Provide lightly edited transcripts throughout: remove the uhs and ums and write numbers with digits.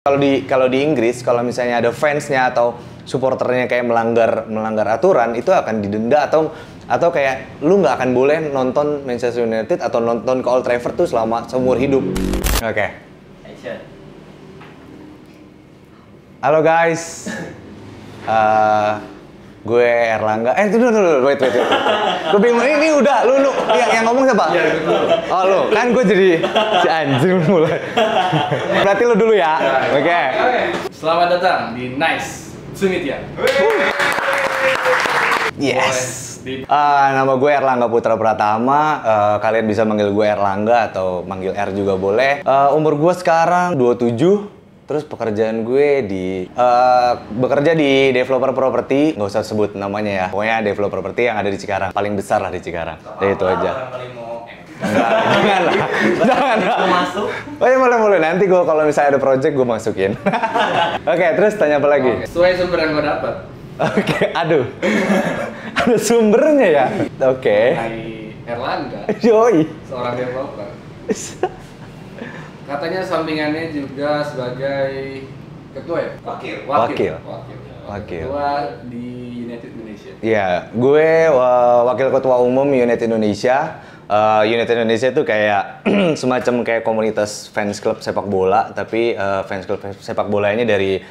Kalau di Inggris, kalau misalnya ada fansnya atau supporternya kayak melanggar aturan, itu akan didenda atau kayak lu nggak akan boleh nonton Manchester United atau nonton ke Old Trafford tuh selama seumur hidup. Oke. Action. Halo guys. Gue Erlangga. Dulu, wait. Gue bingung ini udah lu yang ngomong siapa? Iya, gue. Oh lu, kan gue jadi si anjing mulai. Berarti lu dulu ya. Oke. Selamat datang di Nice to meet ya. Yes. Nama gue Erlangga Putra Pratama. Kalian bisa manggil gue Erlangga atau manggil R juga boleh. Umur gue sekarang 27. Terus pekerjaan gue bekerja di developer properti, nggak usah sebut namanya ya. Pokoknya developer properti yang ada di Cikarang, paling besar lah di Cikarang. Jadi itu aja. Jangan lah. Masuk. Oh ya boleh. Nanti gue kalau misalnya ada project gue masukin. Oke, terus tanya apa lagi? Sesuai sumber yang gue dapat. Oke, aduh. Ada sumbernya ya? Oke. Hai Erlangga, Yoi. seorang developer. Katanya sampingannya juga sebagai ketua ya? Wakil. Ketua di United Indonesia. Iya, gue wakil ketua umum United Indonesia. United Indonesia itu kayak semacam kayak komunitas fans club sepak bola, tapi fans club sepak bolanya dari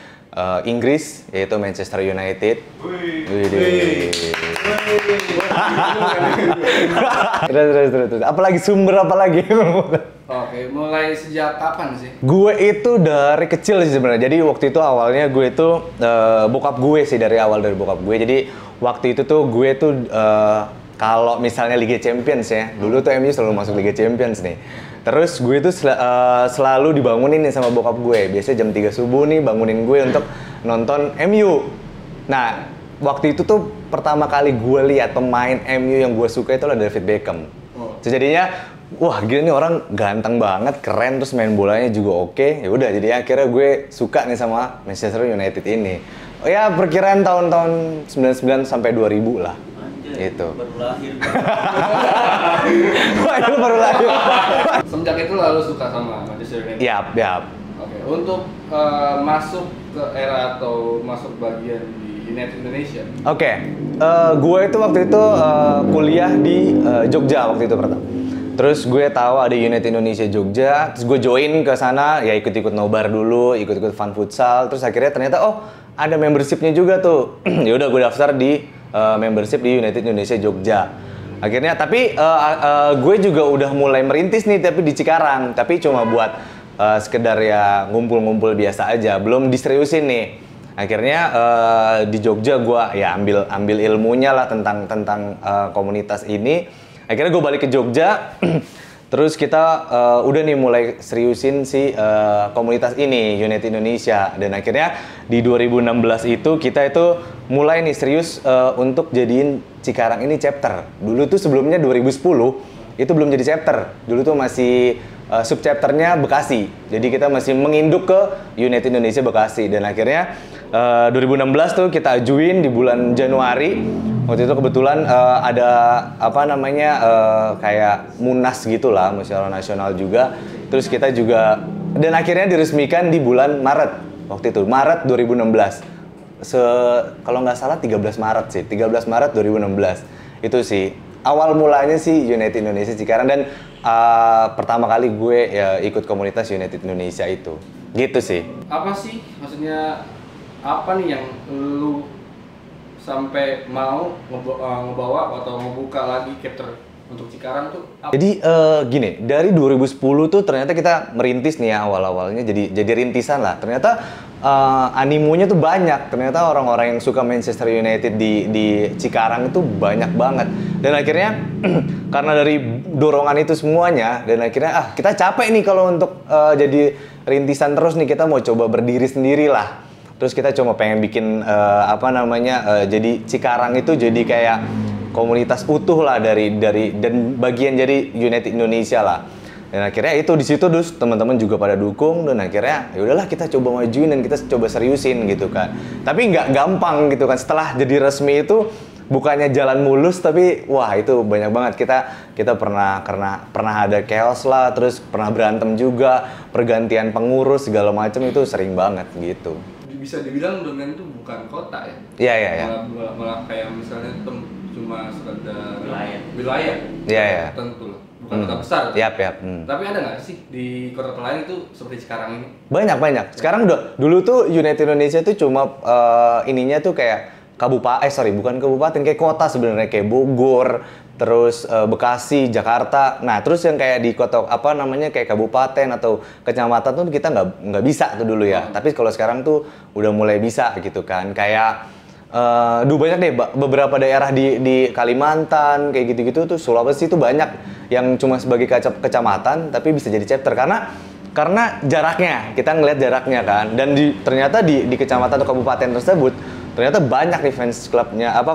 Inggris, yaitu Manchester United. Terus. Apalagi sumber apa lagi? Oke, mulai sejak kapan sih? Gue itu dari kecil sih sebenarnya. Jadi waktu itu awalnya gue itu bokap gue sih dari bokap gue. Jadi waktu itu tuh gue tuh kalau misalnya Liga Champions ya, dulu tuh MU selalu masuk Liga Champions nih. Terus gue tuh selalu dibangunin nih sama bokap gue. Biasanya jam 3 subuh nih bangunin gue untuk nonton MU. Nah, waktu itu tuh pertama kali gue lihat pemain MU yang gue suka itu adalah David Beckham. So, jadinya wah gila nih orang ganteng banget, keren, terus main bolanya juga oke. Ya udah, jadi akhirnya gue suka nih sama Manchester United ini. Oh ya, perkiraan tahun-tahun 99 sampai 2000 lah. Anjay, itu. Baru lahir. Wah, itu baru lahir. Semenjak itu lalu suka sama Manchester United. Yap. Oke, untuk masuk ke era atau masuk bagian di United Indonesia. Oke, gue itu waktu itu kuliah di Jogja waktu itu pertama. Terus gue tahu ada United Indonesia Jogja, terus gue join ke sana, ya ikut-ikut nobar dulu, ikut-ikut fun futsal, terus akhirnya ternyata ada membershipnya juga tuh. Ya udah gue daftar di membership di United Indonesia Jogja. Akhirnya tapi gue juga udah mulai merintis nih tapi di Cikarang, tapi cuma buat sekedar ya ngumpul-ngumpul biasa aja, belum diseriusin nih. Akhirnya di Jogja gue ya ambil ilmunya lah tentang komunitas ini. Akhirnya gue balik ke Jogja, terus kita udah nih mulai seriusin si komunitas ini, United Indonesia. Dan akhirnya di 2016 itu kita itu mulai nih serius untuk jadiin Cikarang ini chapter. Dulu tuh sebelumnya 2010 itu belum jadi chapter, dulu tuh masih subchapternya Bekasi. Jadi kita masih menginduk ke United Indonesia Bekasi. Dan akhirnya 2016 tuh kita ajuin di bulan Januari. Waktu itu kebetulan ada kayak munas gitulah, musyawarah nasional juga. Terus kita juga, dan akhirnya diresmikan di bulan Maret. Waktu itu, Maret 2016. Kalau nggak salah 13 Maret sih, 13 Maret 2016. Itu sih, awal mulanya sih United Indonesia Cikarang. Dan pertama kali gue ya ikut komunitas United Indonesia itu. Gitu sih. Apa sih, maksudnya apa nih yang lu sampai mau ngebawa atau ngebuka lagi chapter untuk Cikarang tuh apa? Jadi gini, dari 2010 tuh ternyata kita merintis nih ya awal-awalnya jadi rintisan lah. Ternyata animonya tuh banyak. Ternyata orang-orang yang suka Manchester United di Cikarang itu banyak banget. Dan akhirnya karena dari dorongan itu semuanya, dan akhirnya kita capek nih kalau untuk jadi rintisan terus nih, kita mau coba berdiri sendiri lah. Terus kita cuma pengen bikin jadi Cikarang itu jadi kayak komunitas utuh lah dari dan bagian jadi United Indonesia lah. Dan akhirnya itu di situ terus teman-teman juga pada dukung, dan akhirnya ya udahlah kita coba majuin dan kita coba seriusin gitu kan. Tapi nggak gampang gitu kan. Setelah jadi resmi itu bukannya jalan mulus tapi wah itu banyak banget kita pernah ada chaos lah, terus pernah berantem juga, pergantian pengurus segala macam itu sering banget gitu. Bisa dibilang Dongeng itu bukan kota ya? Iya. Malah kayak misalnya cuma sekedar wilayah. Iya. Tentu lah. Bukan kota besar. Yap. Tapi ada nggak sih di kota lain itu seperti sekarang ini? Banyak. Sekarang dulu tuh United Indonesia tuh cuma ininya tuh kayak bukan kabupaten, kayak kota sebenarnya, kayak Bogor, terus Bekasi, Jakarta. Nah, terus yang kayak di kota kayak kabupaten atau kecamatan tuh kita nggak bisa tuh dulu ya. Tapi kalau sekarang tuh udah mulai bisa gitu kan. Kayak banyak deh beberapa daerah di Kalimantan kayak gitu-gitu tuh, Sulawesi tuh banyak yang cuma sebagai kecamatan tapi bisa jadi chapter karena jaraknya, kita ngelihat jaraknya kan. Dan ternyata di kecamatan atau kabupaten tersebut ternyata banyak nih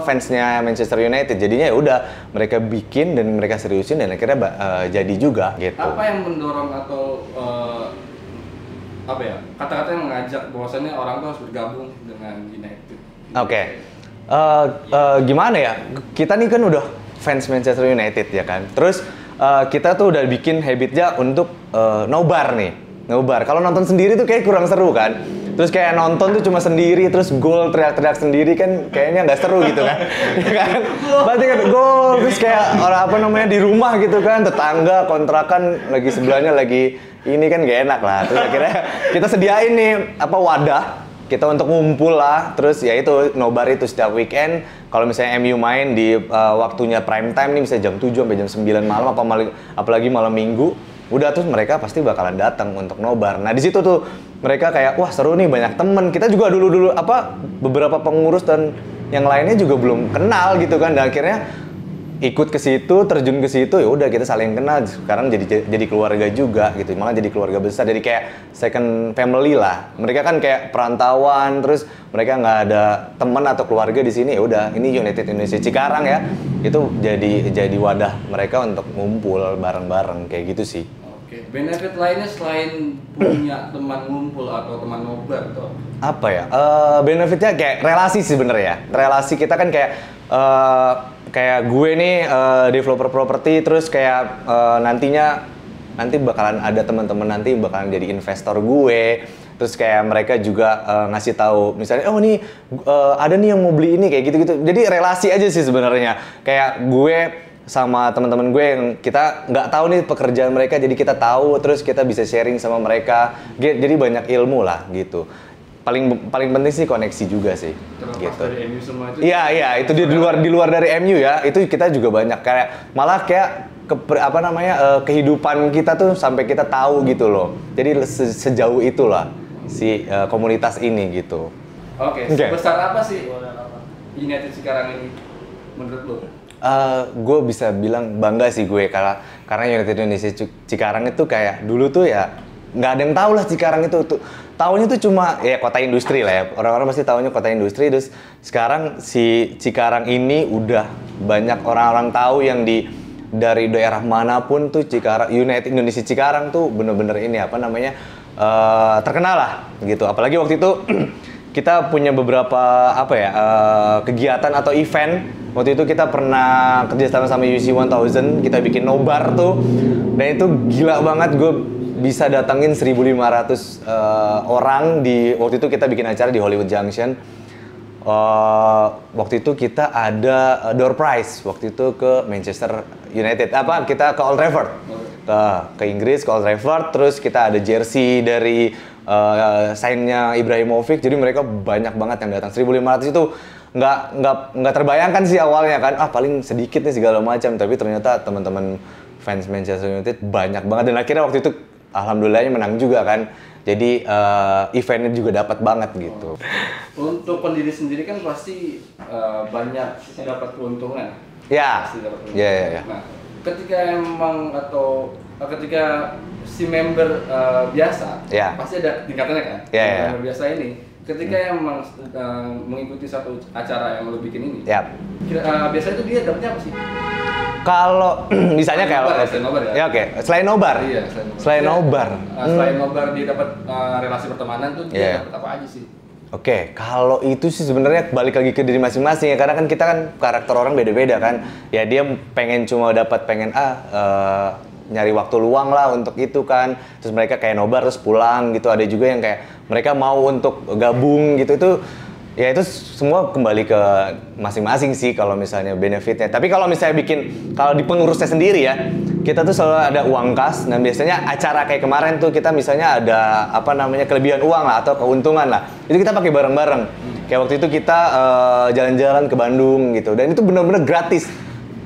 fansnya Manchester United. Jadinya ya udah mereka bikin dan mereka seriusin dan akhirnya jadi juga gitu. Apa yang mendorong atau kata-kata yang mengajak bahwasannya orang tuh harus bergabung dengan United? Oke. Gimana ya? Kita nih kan udah fans Manchester United ya kan. Terus kita tuh udah bikin habitnya untuk nobar. Kalau nonton sendiri tuh kayak kurang seru kan. Terus kayak nonton tuh cuma sendiri, terus gol teriak-teriak sendiri kan kayaknya nggak seru gitu kan. Ya kan? Berarti kan gol, terus kayak orang di rumah gitu kan, tetangga kontrakan lagi sebelahnya lagi ini kan gak enak lah. Terus akhirnya kita sediain nih wadah kita untuk ngumpul lah. Terus ya itu nobar itu setiap weekend. Kalau misalnya MU main di waktunya prime time nih, bisa jam 7 sampai jam 9 malam apalagi malam minggu, udah terus mereka pasti bakalan datang untuk nobar. Nah di situ tuh mereka kayak wah seru nih, banyak temen. Kita juga dulu beberapa pengurus dan yang lainnya juga belum kenal gitu kan. Dan akhirnya ikut ke situ, terjun ke situ, ya udah kita saling kenal. Sekarang jadi keluarga juga gitu. Malah jadi keluarga besar. Jadi kayak second family lah. Mereka kan kayak perantauan, terus mereka nggak ada teman atau keluarga di sini. Ya udah, ini United Indonesia Cikarang ya. Itu jadi wadah mereka untuk ngumpul bareng-bareng kayak gitu sih. Benefit lainnya selain punya teman ngumpul atau teman nobar tuh apa ya? Benefitnya kayak relasi sih sebenarnya. Relasi kita kan kayak gue nih developer properti, terus kayak nanti bakalan ada teman-teman nanti bakalan jadi investor gue. Terus kayak mereka juga ngasih tahu misalnya nih ada nih yang mau beli ini kayak gitu-gitu. Jadi relasi aja sih sebenarnya. Kayak gue sama teman-teman gue yang kita nggak tahu nih pekerjaan mereka, jadi kita tahu, terus kita bisa sharing sama mereka, jadi banyak ilmu lah gitu. Paling penting sih koneksi juga sih. Terlepas gitu. Dari MU semua itu. Iya itu di luar dari MU ya, itu kita juga banyak kayak malah kayak kehidupan kita tuh sampai kita tahu gitu loh. Jadi sejauh itulah si komunitas ini gitu. Oke. Sebesar apa sih United sekarang ini menurut lo? Gue bisa bilang bangga sih gue karena United Indonesia Cikarang itu kayak dulu tuh ya nggak ada yang tahu lah Cikarang itu tahunya tuh cuma ya kota industri lah ya, orang-orang pasti tahunya kota industri. Terus sekarang si Cikarang ini udah banyak orang-orang tahu yang dari daerah manapun tuh United Indonesia Cikarang tuh bener-bener ini terkenal lah gitu. Apalagi waktu itu kita punya beberapa kegiatan atau event. Waktu itu kita pernah kerjasama sama UC 1000, kita bikin nobar tuh, dan itu gila banget. Gue bisa datengin 1.500 orang waktu itu kita bikin acara di Hollywood Junction. Waktu itu kita ada door prize waktu itu ke Manchester United. Kita ke Old Trafford, ke Inggris, ke Old Trafford. Terus kita ada jersey dari sign-nya Ibrahimovic. Jadi mereka banyak banget yang datang. 1.500 itu nggak terbayangkan sih awalnya kan, paling sedikit nih segala macam, tapi ternyata teman-teman fans Manchester United banyak banget. Dan akhirnya waktu itu alhamdulillahnya menang juga kan, jadi eventnya juga dapat banget gitu. Untuk pendiri sendiri kan pasti banyak dapat keuntungan. Ya. Nah, ketika si member biasa, pasti ada tingkatannya kan. Member biasa ini ketika yang mengikuti satu acara yang lo bikin ini, biasanya itu dia dapetnya apa sih? Kalau misalnya selain nobar ya? Selain nobar. Selain nobar dia dapat relasi pertemanan tuh dia dapat apa aja sih? Oke, kalau itu sih sebenarnya balik lagi ke diri masing-masing ya, karena kan kita kan karakter orang beda-beda kan. Ya dia pengen nyari waktu luang lah untuk itu kan. Terus mereka kayak nobar terus pulang gitu. Ada juga yang kayak mereka mau untuk gabung gitu. Ya itu semua kembali ke masing-masing sih kalau misalnya benefitnya. Tapi kalau misalnya kalau di pengurusnya sendiri ya, kita tuh selalu ada uang kas. Dan biasanya acara kayak kemarin tuh kita misalnya ada kelebihan uang lah atau keuntungan lah. Itu kita pakai bareng-bareng. Kayak waktu itu kita jalan-jalan ke Bandung gitu. Dan itu benar-benar gratis.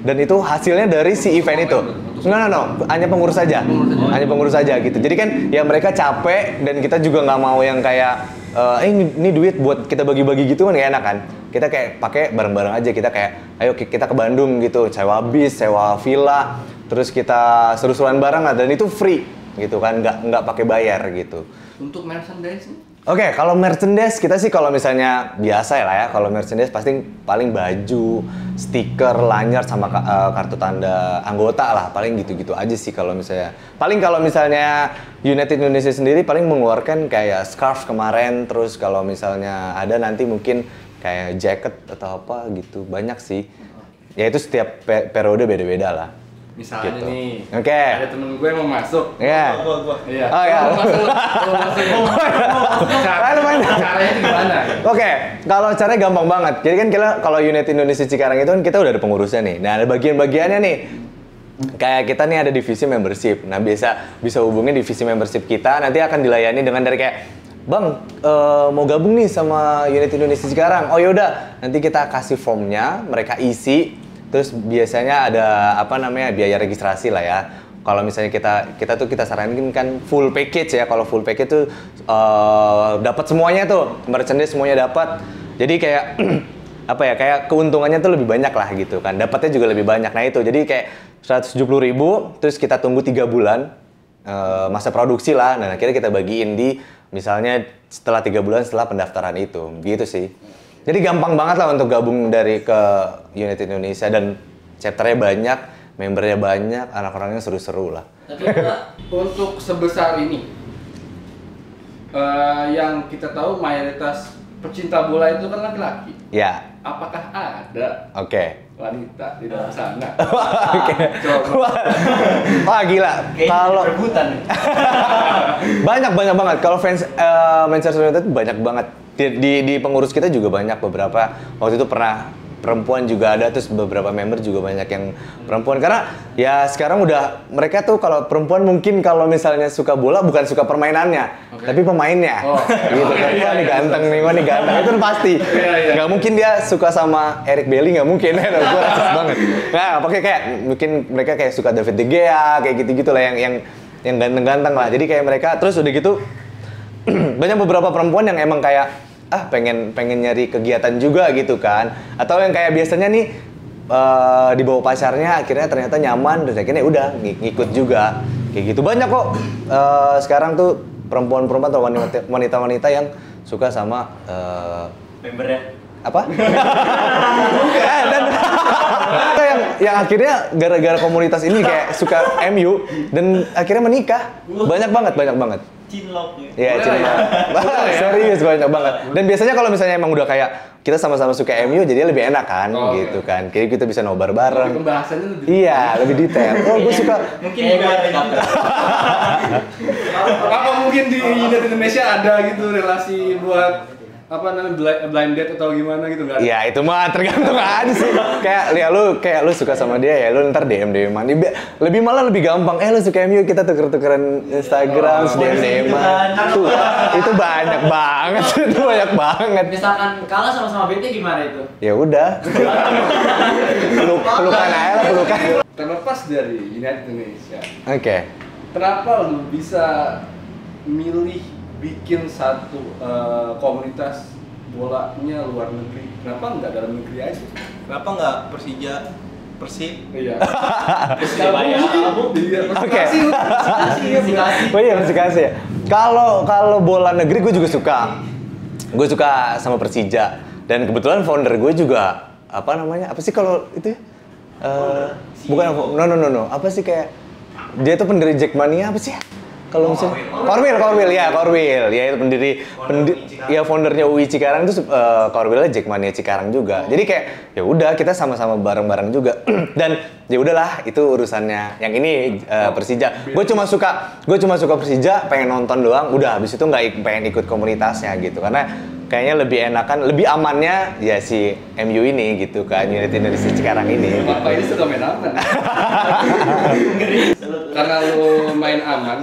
Dan itu hasilnya dari si event itu. No, hanya pengurus saja. Hanya pengurus saja gitu. Jadi kan ya mereka capek dan kita juga nggak mau yang kayak ini duit buat kita bagi-bagi gitu kan gak enak kan. Kita kayak pakai bareng-bareng aja, kita kayak ayo kita ke Bandung gitu, sewa bis, sewa villa, terus kita seru-seruan bareng lah dan itu free gitu kan, nggak pakai bayar gitu. Untuk merchandise nih? Oke, kalau merchandise kita sih kalau misalnya biasa lah ya, kalau merchandise pasti paling baju, stiker, lanyard sama kartu tanda anggota lah, paling gitu-gitu aja sih kalau misalnya. Paling kalau misalnya United Indonesia sendiri paling mengeluarkan kayak scarf kemarin, terus kalau misalnya ada nanti mungkin kayak jacket atau apa gitu, banyak sih. Ya itu setiap periode beda-beda lah. Misalnya gitu. Nih, ada temen gue yang mau masuk. Iya. Iya. Oh ya. Caranya gimana? Oke, kalau caranya gampang banget. Jadi kan kalau unit Indonesia Cikarang itu kan kita udah ada pengurusnya nih. Nah, ada bagian-bagiannya nih. Kayak kita nih ada divisi membership. Nah, bisa hubungin divisi membership kita. Nanti akan dilayani dengan dari kayak Bang, mau gabung nih sama unit Indonesia Cikarang. Oh yaudah, nanti kita kasih formnya, mereka isi. Terus biasanya ada biaya registrasi lah ya. Kalau misalnya kita saranin kan full package ya. Kalau full package tuh dapat semuanya tuh, merchandise semuanya dapat. Jadi kayak kayak keuntungannya tuh lebih banyak lah gitu kan. Dapatnya juga lebih banyak. Nah itu jadi kayak 170.000 terus kita tunggu 3 bulan masa produksi lah. Nah akhirnya kita bagiin di misalnya setelah 3 bulan setelah pendaftaran itu. Gitu sih. Jadi gampang banget lah untuk gabung ke Unit Indonesia dan chapternya banyak, membernya banyak, anak-orangnya seru-seru lah. Tapi untuk sebesar ini, yang kita tahu mayoritas pecinta bola itu kan laki-laki. Ya. Apakah ada wanita di dalam sana? Coba. Wah gila. Kalau banyak banget. Kalau fans Manchester United banyak banget. Di pengurus kita juga banyak beberapa. Waktu itu pernah perempuan juga ada, terus beberapa member juga banyak yang perempuan. Karena ya sekarang mereka tuh kalau perempuan mungkin kalau misalnya suka bola bukan suka permainannya, tapi pemainnya. Gitu kan. Wah nih ganteng nih, itu pasti. Nggak mungkin dia suka sama Eric Bailly, nggak mungkin. Gue rasis banget. Nah, pakai kayak mungkin mereka kayak suka David De Gea, kayak gitu-gitu lah yang ganteng-ganteng lah. Jadi kayak mereka terus udah gitu banyak beberapa perempuan yang emang kayak pengen nyari kegiatan juga gitu kan, atau yang kayak biasanya nih dibawa pacarnya akhirnya ternyata nyaman dan akhirnya udah ngikut juga kayak gitu. Banyak kok sekarang tuh perempuan-perempuan atau wanita-wanita yang suka sama membernya apa? Dan yang akhirnya gara-gara komunitas ini kayak suka MU dan akhirnya menikah. Banyak banget. Cinlok ya? Iya, cinlok. Serius banyak banget. Dan biasanya kalau misalnya emang udah kayak kita sama-sama suka MU, jadi lebih enak kan, gitu kan. Kayak kita bisa nobar bareng. Pembahasannya lebih lebih detail. Oh, gue suka. Mungkin juga apa mungkin di Indonesia ada gitu relasi buat blind date atau gimana gitu nggak? Iya itu mah tergantung aja sih. Kayak lu suka sama dia ya, lu ntar DM-an. Lebih gampang. Lu suka MU, kita tuker-tukeran Instagram, DM-an. Itu banyak banget. Itu banyak banget. Misalkan kalah sama-sama bete gimana itu? Ya udah. Pelukan aja lah, pelukan. Terlepas dari United Indonesia. Oke. Kenapa lu bisa milih bikin satu komunitas bolanya luar negeri? Kenapa nggak dalam negeri aja? Kenapa nggak Persija, Persib? Iya. Oke. Oh iya kasih ya. Kalau bola negeri gue juga suka. Gue suka sama Persija dan kebetulan founder gue juga apa sih kalau itu? Bukan no. Apa sih kayak dia tuh pendiri Jackmania apa sih? Kalau misalnya Korwil ya itu ya foundernya UI Cikarang itu Korwilnya Jackmania Cikarang juga. Jadi kayak ya udah kita sama-sama bareng-bareng juga dan ya udahlah itu urusannya. Yang ini Persija. Gue cuma suka Persija, pengen nonton doang. Udah habis itu nggak pengen ikut komunitasnya gitu karena kayaknya lebih enakan, lebih amannya ya si MU ini gitu kan, United Indonesia Cikarang ini. Bapak ini suka main aman. Karena lu main aman.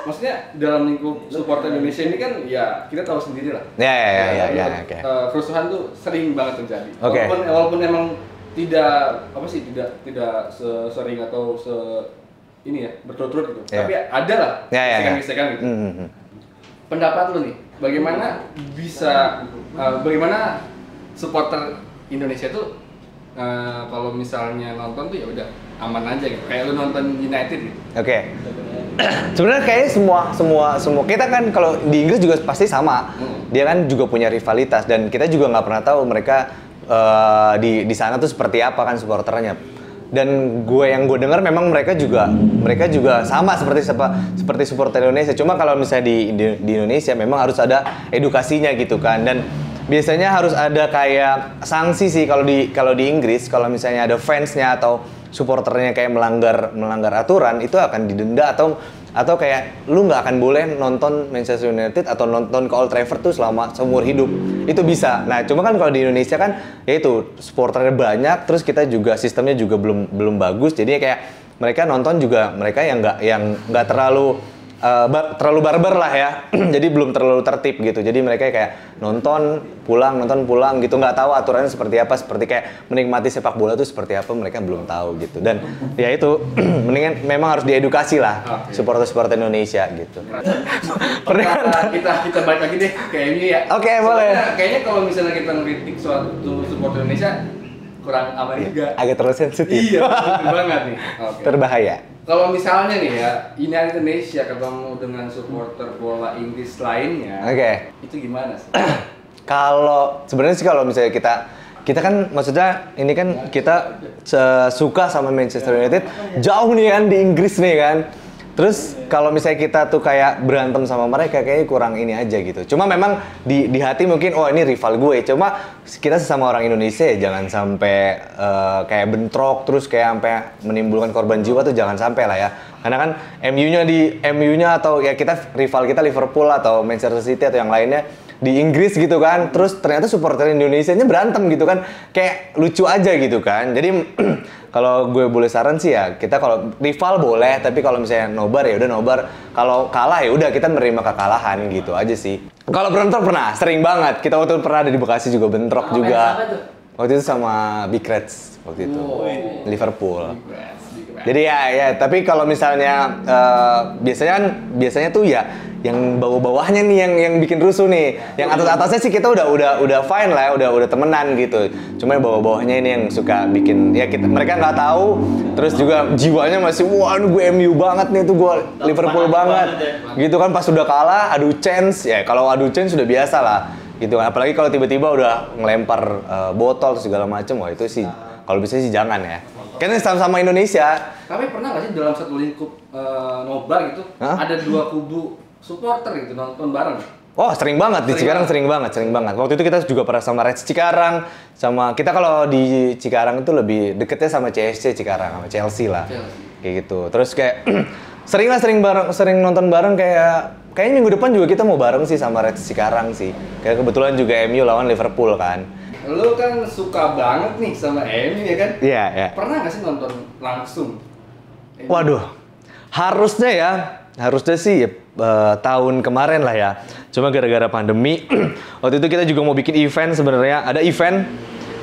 Maksudnya dalam lingkup supporter Indonesia ini kan ya kita tahu sendiri lah. Ya. Kerusuhan tuh sering banget terjadi. Okay. Walaupun emang tidak sering atau ini ya berturut-turut gitu. Yeah. Tapi ada lah gesekan-gesekan gitu. Pendapat lu nih, bagaimana supporter Indonesia tuh kalau misalnya nonton tuh ya udah aman aja gitu. Kayak lu nonton United gitu. Oke. Sebenarnya kayaknya semua kita kan kalau di Inggris juga pasti sama. Dia kan juga punya rivalitas dan kita juga nggak pernah tahu mereka di sana tuh seperti apa kan supporternya. Dan yang gue dengar memang mereka juga sama seperti supporter Indonesia. Cuma kalau misalnya di Indonesia memang harus ada edukasinya gitu kan. Dan biasanya harus ada kayak sanksi sih kalau di Inggris kalau misalnya ada fansnya atau supporternya kayak melanggar aturan itu akan didenda atau kayak lu nggak akan boleh nonton Manchester United atau nonton ke Old Trafford tuh selama seumur hidup. Itu bisa. Nah, cuma kan kalau di Indonesia kan ya itu supporternya banyak, terus kita juga sistemnya juga belum bagus. Jadi kayak mereka nonton juga mereka yang nggak terlalu barbar lah ya. Jadi belum terlalu tertib gitu. Jadi mereka kayak nonton pulang gitu, nggak tahu aturannya seperti apa, seperti kayak menikmati sepak bola itu seperti apa mereka belum tahu gitu. Dan ya itu mendingan memang harus diedukasi lah supporter Indonesia gitu. Kita balik lagi deh ke MU ya. Oke, boleh. Kayaknya kalau misalnya kita ngeritik suatu supporter Indonesia kurang aman juga. Agak terlalu sensitif. Iya, sensitif banget nih. Okay. Berbahaya. Kalau misalnya nih ya, United Indonesia ketemu dengan supporter bola Inggris lainnya, itu gimana sih? Kalau misalnya kita kan maksudnya ini kan kita suka sama Manchester United jauh nih kan di Inggris nih kan. Terus kalau misalnya kita tuh kayak berantem sama mereka kayaknya kurang ini aja gitu. Cuma memang di hati mungkin ini rival gue. Cuma kita sesama orang Indonesia ya jangan sampai kayak bentrok terus kayak sampai menimbulkan korban jiwa tuh jangan sampai lah ya. Karena kan MU-nya atau ya rival kita Liverpool atau Manchester City atau yang lainnya di Inggris gitu kan, terus ternyata supporter Indonesianya berantem gitu kan, kayak lucu aja gitu kan. Jadi kalau gue boleh saran sih ya, kita kalau rival boleh, tapi kalau misalnya nobar ya udah nobar. Kalau kalah ya udah kita menerima kekalahan gitu aja sih. Kalau bentrok pernah, sering banget. Kita waktu pernah ada di Bekasi juga bentrok juga. Waktu itu sama Big Reds waktu itu, Liverpool. Jadi ya, tapi kalau misalnya biasanya tuh ya yang bawah-bawahnya nih yang bikin rusuh nih. Yang atas-atasnya sih kita udah fine lah, udah temenan gitu. Cuma yang bawah-bawahnya ini yang suka bikin ya mereka nggak tahu. Terus juga jiwanya masih gue MU banget nih, tuh gue Liverpool banget. Gitu kan pas udah kalah adu chance ya. Kalau adu chance sudah biasa lah. Gitu kan. Apalagi kalau tiba-tiba udah ngelempar botol segala macam, wah itu sih kalau bisa sih jangan ya. Karena sama-sama Indonesia. Tapi pernah nggak sih dalam satu lingkup nobar gitu ada dua kubu supporter gitu nonton bareng? Oh sering banget di Cikarang, sering banget. Waktu itu kita juga pernah sama Reds Cikarang, sama kita kalau di Cikarang itu lebih deketnya sama CSC Cikarang, sama Chelsea lah, kayak gitu. Terus kayak sering nonton bareng kayaknya minggu depan juga kita mau bareng sih sama Reds Cikarang sih. Kayak kebetulan juga MU lawan Liverpool kan. Lu kan suka banget nih sama MU ya kan? Iya. Pernah nggak sih nonton langsung? Waduh, harusnya sih tahun kemarin lah ya. Cuma gara-gara pandemi, waktu itu kita juga mau bikin event sebenarnya. Ada event,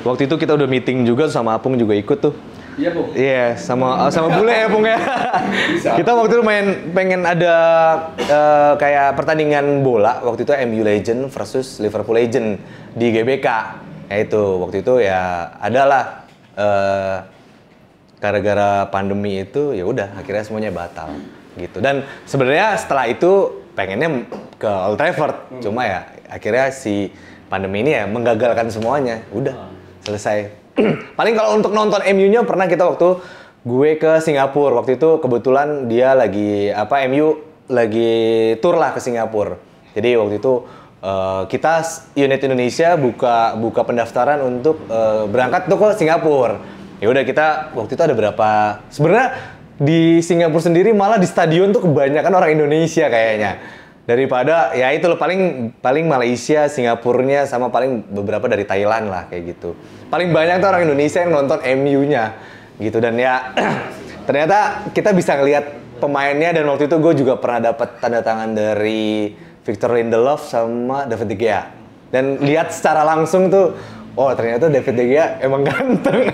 waktu itu kita udah meeting juga sama Apung juga ikut tuh. Iya, Bung. Iya, sama Bule ya, Bung ya. Kita waktu itu pengen ada kayak pertandingan bola. Waktu itu MU Legend versus Liverpool Legend di GBK. Ya itu, waktu itu ya adalah gara-gara pandemi itu ya udah akhirnya semuanya batal gitu. Dan sebenarnya setelah itu pengennya ke Old Trafford. Cuma ya akhirnya si pandemi ini ya menggagalkan semuanya. Udah selesai. Paling kalau untuk nonton MU-nya pernah kita waktu gue ke Singapura. Waktu itu kebetulan dia lagi MU lagi tour lah ke Singapura. Jadi waktu itu kita unit Indonesia buka pendaftaran untuk berangkat tuh ke Singapura. Ya udah kita waktu itu ada berapa? Sebenarnya di Singapura sendiri malah di stadion tuh kebanyakan orang Indonesia kayaknya. Daripada ya itu loh paling Malaysia, Singapurnya sama paling beberapa dari Thailand lah kayak gitu. Paling banyak tuh orang Indonesia yang nonton MU-nya gitu dan ya ternyata kita bisa ngelihat pemainnya dan waktu itu gue juga pernah dapat tanda tangan dari Victor Lindelof sama David De Gea. Dan lihat secara langsung tuh oh ternyata David De Gea emang ganteng.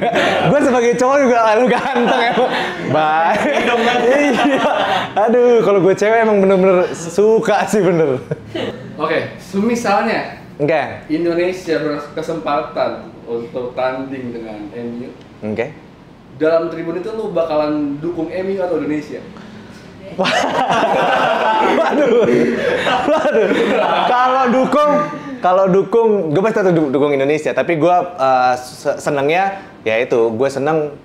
Gue sebagai cowok juga lalu ganteng emang. Baik. Iya. Aduh, kalau gue cewek emang bener-bener suka sih bener. Oke, misalnya Indonesia berkesempatan untuk tanding dengan MU. Dalam tribun itu lu bakalan dukung MU atau Indonesia? Waduh. Kalau dukung, gue pasti tetap dukung Indonesia. Tapi gue senengnya, ya itu, gue seneng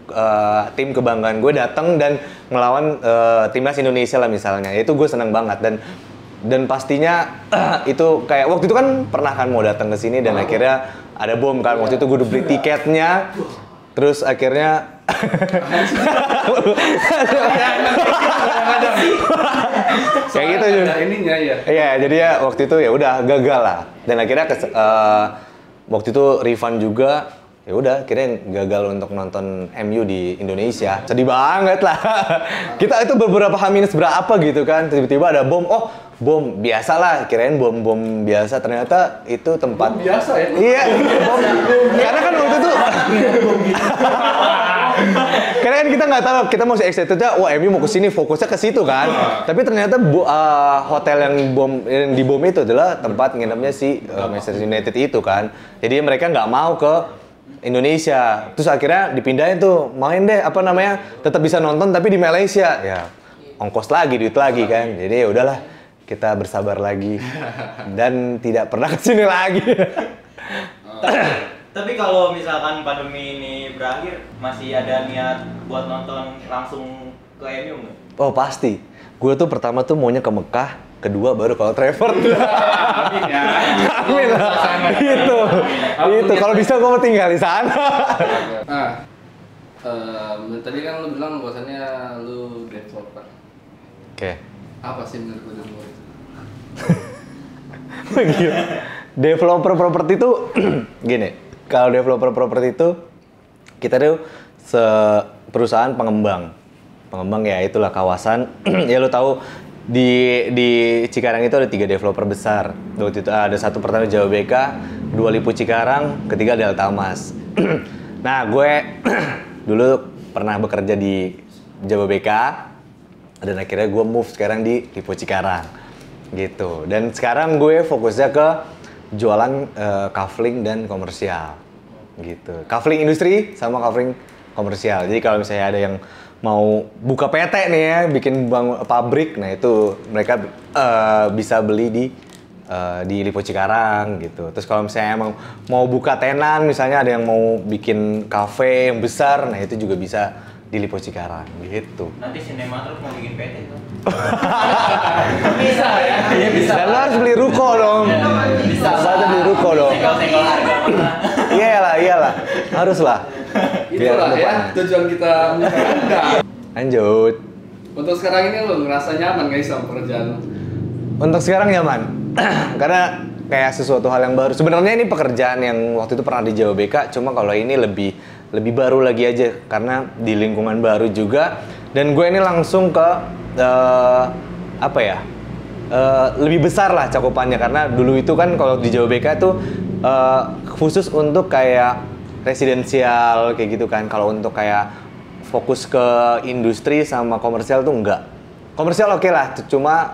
tim kebanggaan gue datang dan ngelawan timnas Indonesia lah misalnya. Itu gue seneng banget dan pastinya itu kayak waktu itu kan pernah kan mau datang ke sini dan akhirnya ada bom kan. Waktu itu gue udah beli tiketnya, terus akhirnya kayak gitu juga. Ininya ya. Iya, jadi ya waktu itu ya udah gagal lah. Dan akhirnya waktu itu refund juga. Ya udah, akhirnya gagal untuk nonton MU di Indonesia. Sedih banget lah. Kita itu beberapa H- berapa gitu kan, tiba-tiba ada bom. Oh, bom biasa lah, kirain bom biasa. Ternyata itu tempat bom biasa ya? Iya, bom. Karena kan waktu itu karena kan kita nggak tahu, kita masih excited-nya, wah MU mau kesini, fokusnya ke situ kan. Tapi ternyata hotel yang di bom itu adalah tempat nginepnya si Manchester United itu kan. Jadi mereka nggak mau ke Indonesia. Terus akhirnya dipindahin tuh, main deh tetap bisa nonton tapi di Malaysia. Ya, ongkos lagi, duit lagi kan. Jadi ya udahlah, kita bersabar lagi dan tidak pernah kesini lagi. Tapi kalau misalkan pandemi ini berakhir, masih ada niat buat nonton langsung ke MU nggak? Oh pasti. Gue tuh pertama tuh maunya ke Mekah, kedua baru kalau Trafford. Amin ya. Amin lah. Itu. Kalau bisa gue mau tinggal di sana. Nah, tadi kan lu bilang bahwasannya lu developer. Oke. Apa sih menurut lu itu? Gila. Developer properti itu gini. Kalau developer properti itu kita tuh perusahaan pengembang ya itulah kawasan. Ya lu tahu di Cikarang itu ada 3 developer besar. Waktu itu ada satu pertama Jababeka, 2 Lipo Cikarang, ketiga Delta Mas. Nah gue dulu pernah bekerja di Jababeka dan akhirnya gue move sekarang di Lipo Cikarang gitu. Dan sekarang gue fokusnya ke jualan kafling dan komersial gitu. Kafling industri sama kafling komersial. Jadi kalau misalnya ada yang mau buka PT nih ya, bikin pabrik, nah itu mereka bisa beli di Lipo Cikarang gitu. Terus kalau misalnya emang mau buka tenan, misalnya ada yang mau bikin kafe yang besar, nah itu juga bisa di Lipo Cikarang gitu. Nanti Sinema terus mau bikin PT itu. Bisa ya? Iya bisa. Dan lo harus beli ruko dong. Bisa. Harus beli ruko dong. Senggol harga. Iyalah. Harus lah. Itulah ya tujuan kita Anda. Lanjut. Untuk sekarang ini lo ngerasa nyaman gak sih sama pekerjaan lo? Untuk sekarang nyaman. Karena kayak sesuatu hal yang baru. Sebenarnya ini pekerjaan yang waktu itu pernah di Jababeka, cuma kalau ini lebih baru lagi aja karena di lingkungan baru juga. Dan gue ini langsung ke lebih besar lah cakupannya karena dulu itu kan kalau di Jababeka tuh khusus untuk kayak residensial kayak gitu kan. Kalau untuk kayak fokus ke industri sama komersial tuh enggak. Komersial oke lah, cuma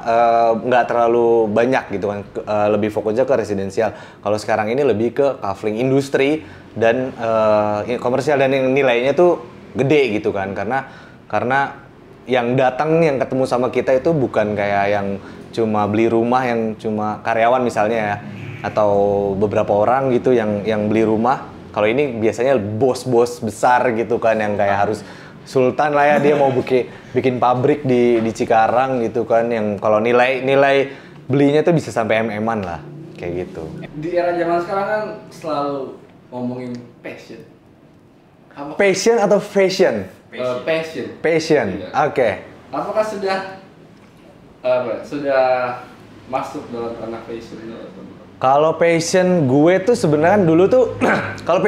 nggak terlalu banyak gitu kan. Lebih fokusnya ke residensial. Kalau sekarang ini lebih ke kafling industri dan komersial dan yang nilainya tuh gede gitu kan. Karena yang datang yang ketemu sama kita itu bukan kayak yang cuma beli rumah yang cuma karyawan misalnya ya, atau beberapa orang gitu yang beli rumah. Kalau ini biasanya bos-bos besar gitu kan yang kayak sultan lah ya, dia mau bikin pabrik di Cikarang gitu kan, yang kalau nilai belinya tuh bisa sampai MM-an lah kayak gitu. Di era zaman sekarang kan selalu ngomongin passion. Passion atau fashion? Passion. Iya. Oke. Apakah sudah masuk dalam ranah fashion? Kalau passion gue tuh sebenarnya dulu tuh kalau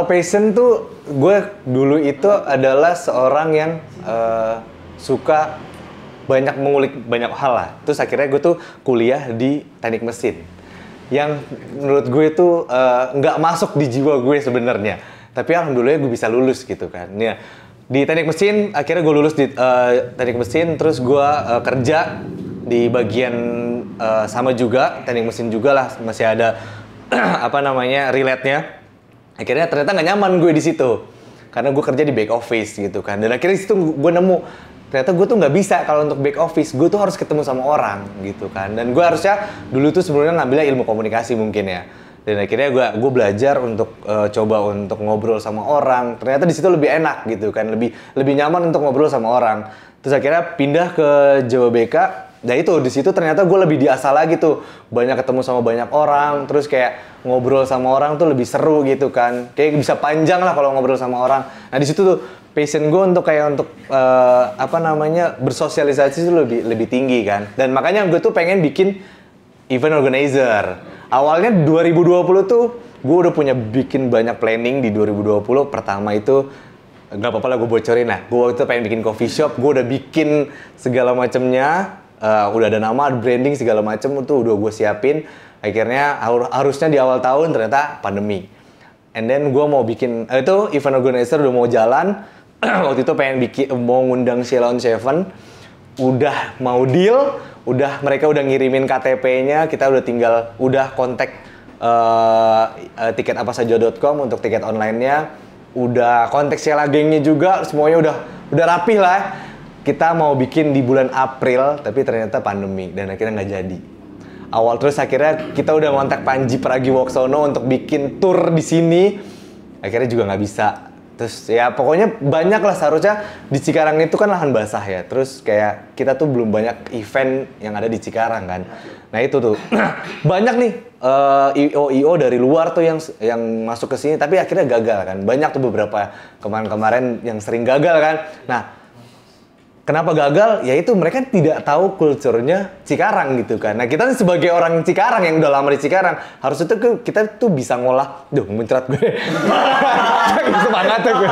passion tuh gue dulu itu adalah seorang yang suka banyak mengulik banyak hal lah. Terus akhirnya gue tuh kuliah di teknik mesin yang menurut gue tuh nggak masuk di jiwa gue sebenarnya. Tapi alhamdulillah gue bisa lulus gitu kan. Ya, di teknik mesin akhirnya gue lulus di teknik mesin, terus gue kerja di bagian sama juga teknik mesin juga lah, masih ada relate-nya. Akhirnya ternyata nggak nyaman gue di situ karena gue kerja di back office gitu kan. Dan akhirnya di situ gue nemu ternyata gue tuh nggak bisa kalau untuk back office, gue tuh harus ketemu sama orang gitu kan. Dan gue harusnya dulu tuh sebelumnya ngambilnya ilmu komunikasi mungkin ya. Dan akhirnya gue belajar untuk coba untuk ngobrol sama orang. Ternyata di situ lebih enak gitu kan, lebih nyaman untuk ngobrol sama orang. Terus akhirnya pindah ke Jawa BK. Nah itu di situ ternyata gue lebih diasah lagi tuh, banyak ketemu sama banyak orang, terus kayak ngobrol sama orang tuh lebih seru gitu kan, kayak bisa panjang lah kalau ngobrol sama orang. Nah di situ tuh passion gue untuk bersosialisasi itu lebih tinggi kan, dan makanya gue tuh pengen bikin event organizer. Awalnya 2020 tuh gue udah bikin banyak planning di 2020. Pertama itu nggak apa-apa lah gue bocorin lah, gue waktu itu pengen bikin coffee shop, gue udah bikin segala macamnya. Udah ada nama, branding segala macam itu udah gue siapin. Akhirnya harusnya di awal tahun ternyata pandemi. And then gue mau bikin itu event organizer udah mau jalan. Waktu itu pengen mau ngundang Sheila on Seven. Udah mau deal, mereka udah ngirimin KTP-nya, kita udah kontak tiketapasaja.com untuk tiket online-nya. Udah kontak Sheila gengnya juga, semuanya udah rapih lah. Kita mau bikin di bulan April, tapi ternyata pandemi dan akhirnya nggak jadi. Terus akhirnya kita udah ngontak Panji Pragiwaksono untuk bikin tour di sini, akhirnya juga nggak bisa. Terus ya pokoknya banyak lah, seharusnya di Cikarang itu kan lahan basah ya. Terus kayak kita tuh belum banyak event yang ada di Cikarang kan. Nah itu tuh banyak nih IO dari luar tuh yang masuk ke sini, tapi akhirnya gagal kan. Banyak tuh beberapa kemarin yang sering gagal kan. Nah, kenapa gagal? Ya itu mereka tidak tahu kulturnya Cikarang gitu kan. Nah kita sebagai orang Cikarang yang udah lama di Cikarang, harusnya tuh kita tuh bisa ngolah. Muncrat gue. Semangat gue.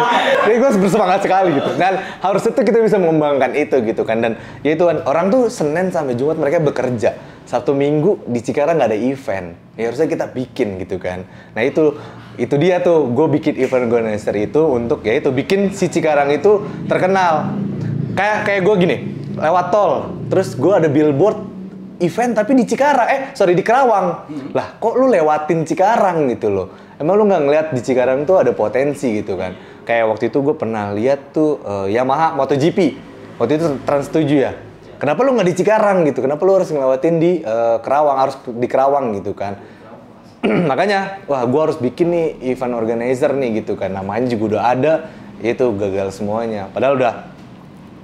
Jadi gue bersemangat sekali gitu. Dan harusnya tuh kita bisa mengembangkan itu gitu kan. Dan ya itu kan, orang tuh Senin sampai Jumat mereka bekerja. Sabtu Minggu di Cikarang nggak ada event. Ya harusnya kita bikin gitu kan. Nah itu dia tuh, gue bikin event organizer itu untuk ya itu bikin si Cikarang itu terkenal. Kayak gue gini, lewat tol, terus gue ada billboard event tapi di Cikarang, di Kerawang. Lah kok lu lewatin Cikarang gitu loh? Emang lu nggak ngeliat di Cikarang tuh ada potensi gitu kan? Kayak waktu itu gue pernah lihat tuh Yamaha MotoGP, waktu itu Trans 7 ya. Kenapa lu nggak di Cikarang gitu? Kenapa lu harus ngelewatin di Kerawang, harus di Kerawang gitu kan? Makanya, wah gue harus bikin nih event organizer nih gitu kan. Namanya juga udah ada, itu gagal semuanya. Padahal udah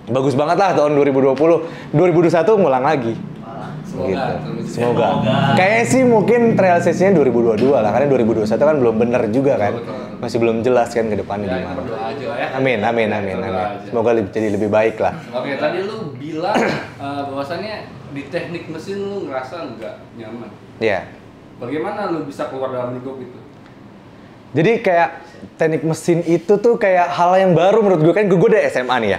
bagus banget lah tahun 2020. 2021 ngulang lagi. Semoga. Kayaknya sih mungkin realisasinya 2022 lah, karena 2021 kan belum bener juga kan. Masih belum jelas kan ke depannya gimana. Amin. Semoga jadi lebih baik lah. Oke, tadi lu bilang bahwasannya di teknik mesin lu ngerasa nggak nyaman. Iya. Bagaimana lu bisa keluar dalam lingkup itu? Jadi kayak teknik mesin itu tuh kayak hal yang baru menurut gue, kan gue udah SMA nih ya.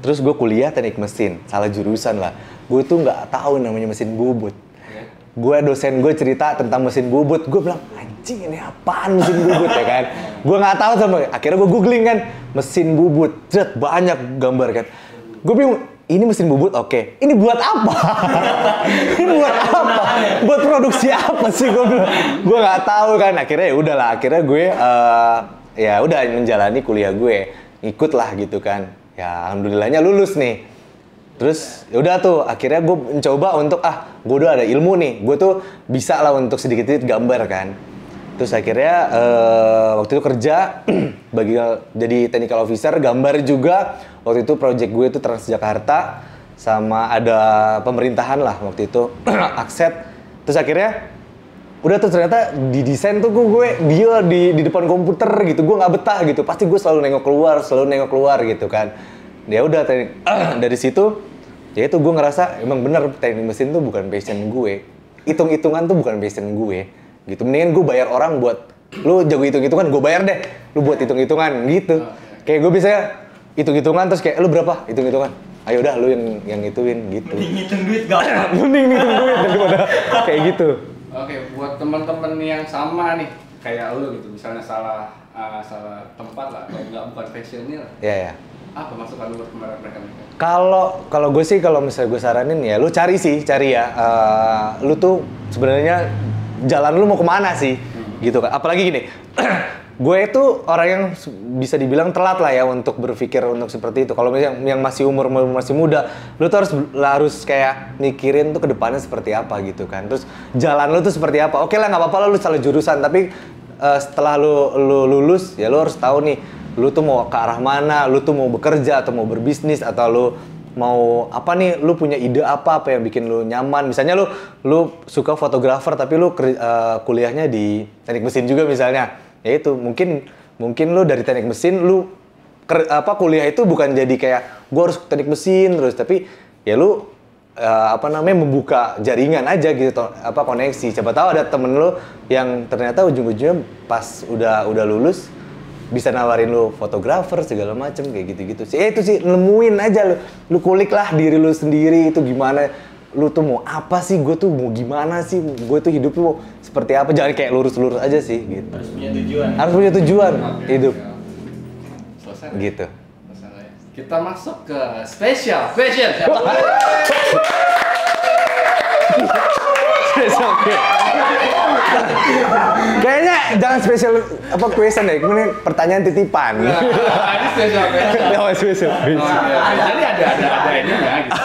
Terus gue kuliah teknik mesin, salah jurusan lah. Gue tuh nggak tahu namanya mesin bubut. Dosen gue cerita tentang mesin bubut, gue bilang anjing ini apaan mesin bubut ya kan? Gue nggak tahu akhirnya gue googling kan mesin bubut, banyak gambar kan. Gue bingung, ini mesin bubut oke. Ini buat apa? Ini buat apa? Buat produksi apa sih? Gue nggak tahu kan. Akhirnya ya udahlah. Akhirnya gue ya udah menjalani kuliah gue, ikut lah gitu kan. Ya alhamdulillahnya lulus nih. Terus udah tuh akhirnya gue mencoba untuk gue udah ada ilmu nih. Gue tuh bisa lah untuk sedikit-sedikit gambar kan. Terus akhirnya waktu itu kerja jadi technical officer, gambar juga. Waktu itu project gue itu Transjakarta sama ada pemerintahan lah waktu itu Akset. Terus akhirnya udah tuh ternyata di desain tuh dia di depan komputer gitu, gue nggak betah gitu. Pasti gue selalu nengok keluar gitu kan. Ya udah dari situ ya itu gue ngerasa emang bener teknik mesin tuh bukan passion gue. Hitung-hitungan tuh bukan passion gue gitu. Mendingan gue bayar orang buat lu jago hitung-hitungan, gue bayar deh lu buat hitung-hitungan gitu. Kayak gue biasanya hitung-hitungan terus kayak lu berapa hitung-hitungan, ayo udah lu yang ngituin gitu. Mending ngitung duit gak? Mending ngitung duit daripada kayak gitu. Oke, buat teman-teman yang sama nih kayak lu gitu, misalnya salah tempat lah atau nggak bukan fashionnya lah. Iya. Apa masukan lu buat mereka? Kalau gue sih kalau misalnya gue saranin ya lu cari ya. Lu tuh sebenarnya jalan lu mau kemana sih gitu kan. Apalagi gini. Gue itu orang yang bisa dibilang telat lah ya untuk berpikir untuk seperti itu. Kalau misalnya yang masih umur masih muda, lu tuh harus kayak mikirin tuh ke depannya seperti apa gitu kan. Terus jalan lu tuh seperti apa. Oke lah, nggak apa-apa lu salah jurusan, tapi setelah lu lulus ya lu harus tahu nih, lu tuh mau ke arah mana, lu tuh mau bekerja atau mau berbisnis atau lu mau apa nih, lu punya ide apa yang bikin lu nyaman. Misalnya lu suka fotografer tapi lu kuliahnya di teknik mesin juga misalnya. Ya itu mungkin lu dari teknik mesin lu kuliah itu bukan jadi kayak gua harus teknik mesin terus, tapi ya lu membuka jaringan aja gitu, koneksi. Siapa tahu ada temen lu yang ternyata ujung-ujungnya pas udah lulus bisa nawarin lu fotografer segala macem kayak gitu-gitu sih. Itu sih nemuin aja lu kulik lah diri lu sendiri itu gimana. Lu tuh mau apa sih, gue tuh mau gimana sih, gue tuh hidup tuh seperti apa, jangan kayak lurus-lurus aja sih gitu. Harus punya tujuan hidup. Selesai gitu. Kita masuk ke spesial fashion. Kayaknya jangan spesial question deh, kemudian pertanyaan titipan. Ini spesial fashion. Oh, spesial. Jadi ada ini ya gitu.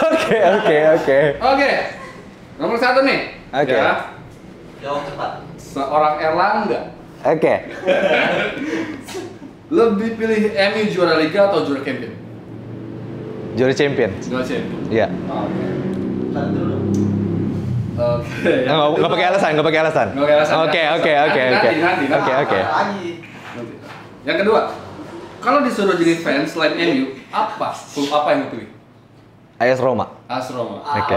Oke. Nomor 1 nih. Oke. Ya. Jawab cepat. Seorang Erlangga. Oke. Lebih pilih MU juara liga atau juara champion? Juara champion. Juara champion. Iya. Oke. Nggak pakai alasan. Oke. Yang kedua, kalau disuruh jadi fans selain MU, apa yang lu pilih? AS Roma. Oke.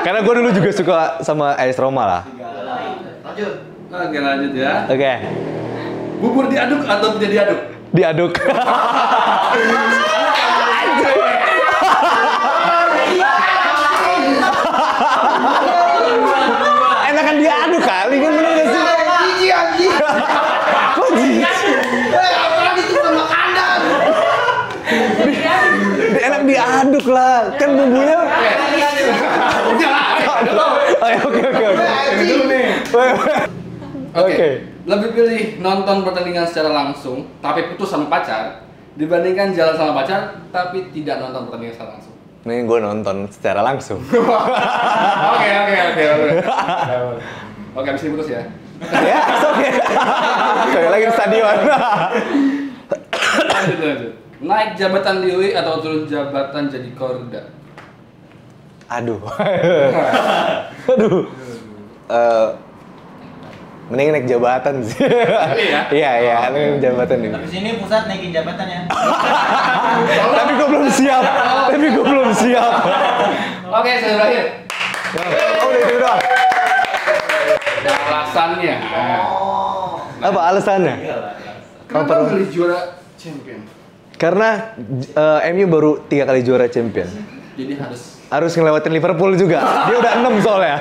Karena gue dulu juga suka sama AS Roma lah. Lanjut ya. Oke. Bubur diaduk atau tidak diaduk? Diaduk. Enakan diaduk kali kan, bener gak sih? Jijik. Kok jijik? Apalagi itu sama kandang. Enak diaduk lah, kan bumbunya. Oke. Lebih pilih nonton pertandingan secara langsung tapi putus sama pacar dibandingkan jalan sama pacar tapi tidak nonton pertandingan secara langsung. Nih gue nonton secara langsung. Oke. Oke, habis ini putus ya. Ya, oke. Kayak lagi di stadion. Lanjut. Naik jabatan di UI atau turun jabatan jadi korda? Aduh. Mending naik jabatan sih. Iya, naik jabatan nih. Habis ini pusat naikin jabatan ya. Tapi gue belum siap. Oke, saya berakhir. Oh, udah itu doang. Ada alasannya. Apa alasannya? Kenapa milih juara champion? Karena MU baru 3 kali juara champion. Jadi harus ngelewatin Liverpool juga. Dia udah 6 soalnya.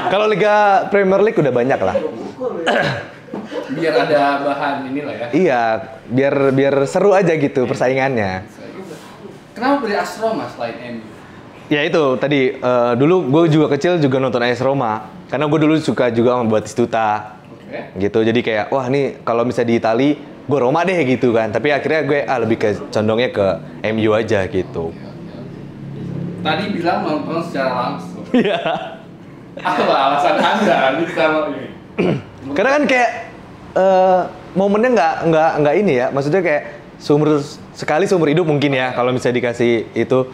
Kalau Liga Premier League udah banyak lah. Biar ada bahan inilah ya. Iya, biar seru aja gitu persaingannya. Kenapa pilih AS Roma selain MU? Ya itu tadi dulu gue juga kecil juga nonton AS Roma. Karena gue dulu suka juga sama Batistuta. Gitu. Jadi kayak wah nih kalau misalnya di Itali gue Roma deh gitu kan. Tapi akhirnya gue lebih condongnya ke MU aja gitu. Tadi bilang nonton secara langsung. Iya. Apa alasan Anda sama ini? Karena kan kayak momennya nggak ini ya, maksudnya kayak seumur hidup mungkin ya kalau misalnya dikasih itu.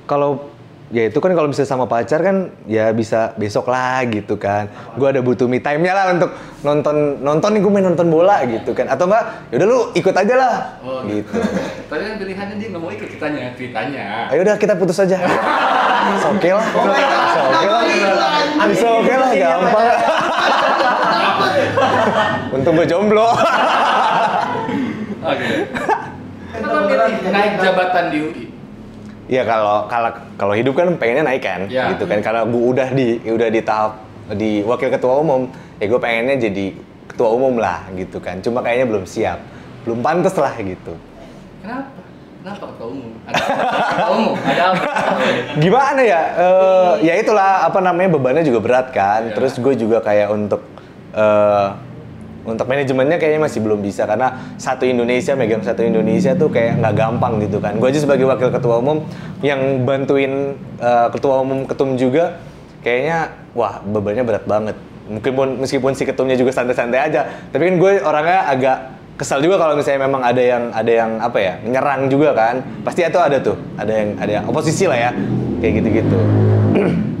Kalau ya itu kan kalau misalnya sama pacar kan ya bisa besok lah gitu kan. Gue ada butuh me time-nya lah untuk nonton nih, gue main nonton bola gitu kan. Atau enggak, yaudah lu ikut aja lah. Gitu. Tadi kan pilihannya dia nggak mau ikut ceritanya. Ayo udah kita putus aja. Oke lah. Bisa oke lah, gampang. Untung gue jomblo. Oke. Kenapa naik jabatan di UI? Ya kalau hidup kan pengennya naik kan, gitu kan. Karena gue udah di tahap di wakil ketua umum, ya gue pengennya jadi ketua umum lah, gitu kan. Cuma kayaknya belum siap, belum pantas lah gitu. Kenapa ketua umum? Ketua umum? Ada apa? Gimana ya? Ya itulah apa namanya, bebannya juga berat kan. Terus gue juga kayak untuk manajemennya kayaknya masih belum bisa, karena megang satu Indonesia tuh kayak nggak gampang gitu kan. Gue aja sebagai wakil ketua umum yang bantuin ketua umum ketum juga, kayaknya wah bebannya berat banget. Meskipun si ketumnya juga santai-santai aja, tapi kan gue orangnya agak kesal juga kalau misalnya memang ada yang apa ya, menyerang juga kan. Pasti itu ada yang oposisi lah ya, kayak gitu-gitu.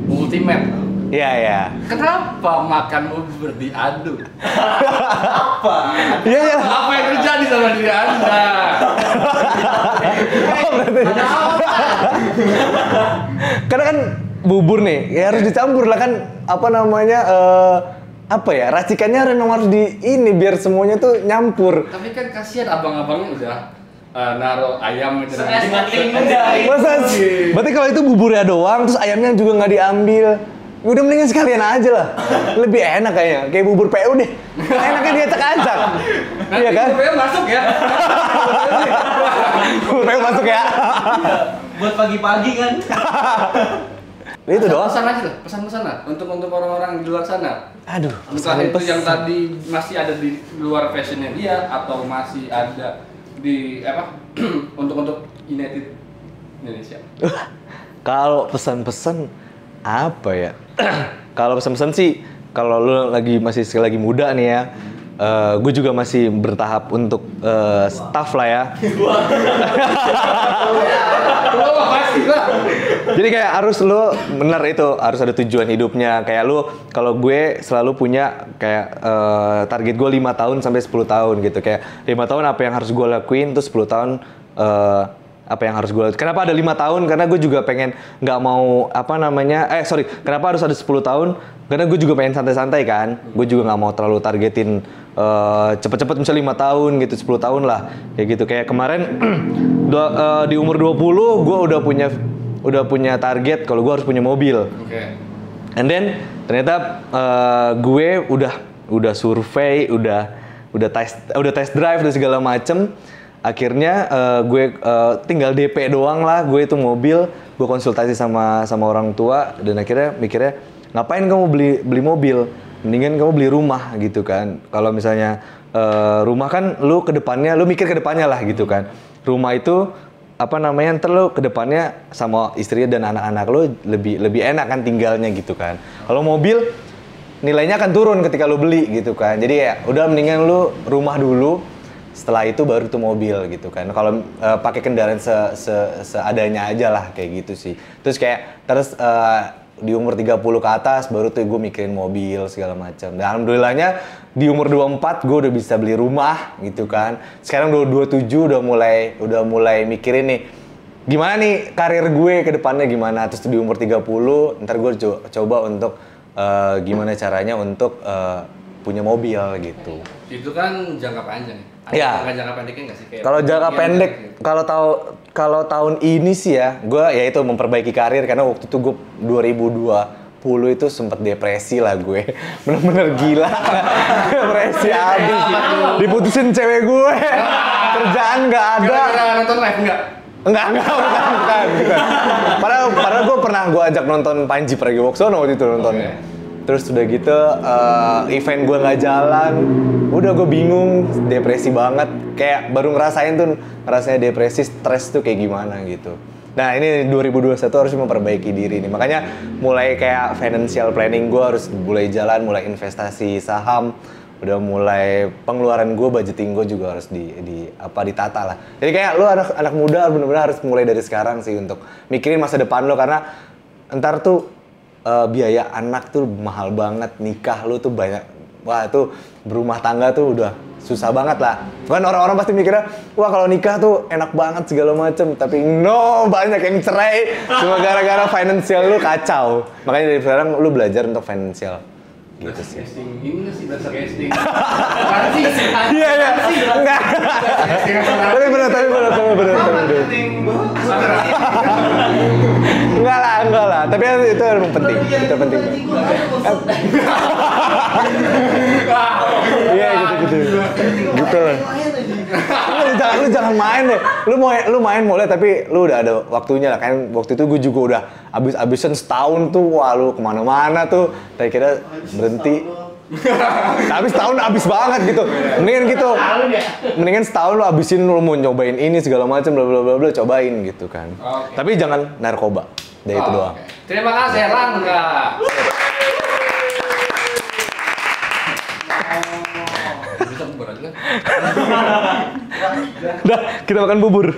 Ultimate. Iya. Kenapa makan bubur diadu? Apa? Iya. Apa yang terjadi sama diri Anda? Karena kan bubur nih, ya harus dicampur lah kan, apa namanya, racikannya memang harus biar semuanya tuh nyampur. Tapi kan kasihan abang-abangnya udah naruh ayam gitu. Masa sih? Berarti kalau itu buburnya doang, terus ayamnya juga nggak diambil. Udah mendingan sekalian aja lah. Lebih enak kayaknya, kayak bubur PU deh. Enaknya diacak-acak. Iya kan? Bubur PU masuk ya. Bubur PU masuk ya. Buat pagi-pagi kan. Itu doang. Pesan-pesan lah untuk orang-orang di luar sana. Aduh, entah itu yang tadi masih ada di luar fashionnya dia, atau masih ada di untuk United Indonesia. Kalau pesan-pesan apa ya? Kalau pesan-pesan sih, kalau lu masih lagi muda nih ya, gue juga masih bertahap untuk staff lah ya. Jadi kayak harus lu bener itu, harus ada tujuan hidupnya. Kayak lu, kalau gue selalu punya kayak target gue 5 tahun sampai 10 tahun gitu. Kayak 5 tahun apa yang harus gue lakuin, terus 10 tahun apa yang harus gue lakuin. Kenapa ada 5 tahun? Karena gue juga pengen nggak mau kenapa harus ada 10 tahun? Karena gue juga pengen santai-santai kan. Gue juga nggak mau terlalu targetin cepet-cepet misalnya 5 tahun gitu, 10 tahun lah. Kayak gitu. Kayak kemarin di umur 20 gue udah punya target kalau gue harus punya mobil. And then ternyata gue udah survei, udah test drive dan segala macem. Akhirnya gue tinggal DP doang lah, gue itu mobil, gue konsultasi sama orang tua, dan akhirnya mikirnya ngapain kamu beli mobil, mendingan kamu beli rumah gitu kan. Kalau misalnya rumah kan lu mikir ke depannya lah gitu kan. Rumah itu ntar lu ke depannya sama istri dan anak-anak lu lebih enak kan tinggalnya gitu kan. Kalau mobil nilainya akan turun ketika lu beli gitu kan. Jadi ya udah mendingan lu rumah dulu. Setelah itu baru tuh mobil gitu kan. Kalau pakai kendaraan seadanya aja lah kayak gitu sih. Terus di umur 30 ke atas baru tuh gue mikirin mobil segala macam. Dan alhamdulillahnya di umur 24 gue udah bisa beli rumah gitu kan. Sekarang 27 udah mulai mikirin nih gimana nih karir gue ke depannya gimana. Terus di umur 30 ntar gue coba untuk gimana caranya untuk punya mobil gitu. Itu kan jangka panjang. Ya. Jangka pendeknya nggak sih? Kalau jangka pendek, kalau tahun ini sih ya, gue ya itu memperbaiki karir karena waktu itu gue 2020 itu sempat depresi lah gue, bener-bener gila, depresi abis, diputusin cewek gue, kerjaan nggak ada. Gara-gara nonton live nggak? Enggak, bukan. Padahal gue pernah ajak nonton Panji Pragiwaksono waktu itu nontonnya. Terus udah gitu event gue nggak jalan, udah gue bingung, depresi banget, kayak baru ngerasain depresi, stres tuh kayak gimana gitu. Nah ini 2021 harus memperbaiki diri nih. Makanya mulai kayak financial planning gue harus mulai jalan, mulai investasi saham, udah mulai pengeluaran gue, budgeting gue juga harus ditata lah. Jadi kayak lu anak muda bener-bener harus mulai dari sekarang sih untuk mikirin masa depan lo, karena ntar tuh biaya anak tuh mahal banget, nikah lu tuh banyak. Wah itu berumah tangga tuh udah susah banget lah. Kan orang-orang pasti mikirnya, wah kalau nikah tuh enak banget segala macem. Tapi no, banyak yang cerai cuma gara-gara financial lu kacau. Makanya dari sekarang lu belajar untuk financial. Gitu sih. Casting ini sih bahasa casting. Iya. Enggak. Tapi benar. Enggak lah. Tapi itu emang penting. Itu penting. Iya gitu. Gitu lah. Lu jangan main deh. Lu main boleh, tapi lu udah ada waktunya lah. Kan waktu itu gue juga udah abis-abisan setahun tuh. Wah lu kemana-mana tuh. Tapi kira berhenti. Tapi setahun abis banget gitu. Mendingan setahun lu abisin, lu mau nyobain ini segala macam bla bla bla, cobain gitu kan. Okay. Tapi jangan narkoba. Itu doang. Okay. Terima kasih Erlangga. Bisa bubar aja kan? Udah, kita makan bubur.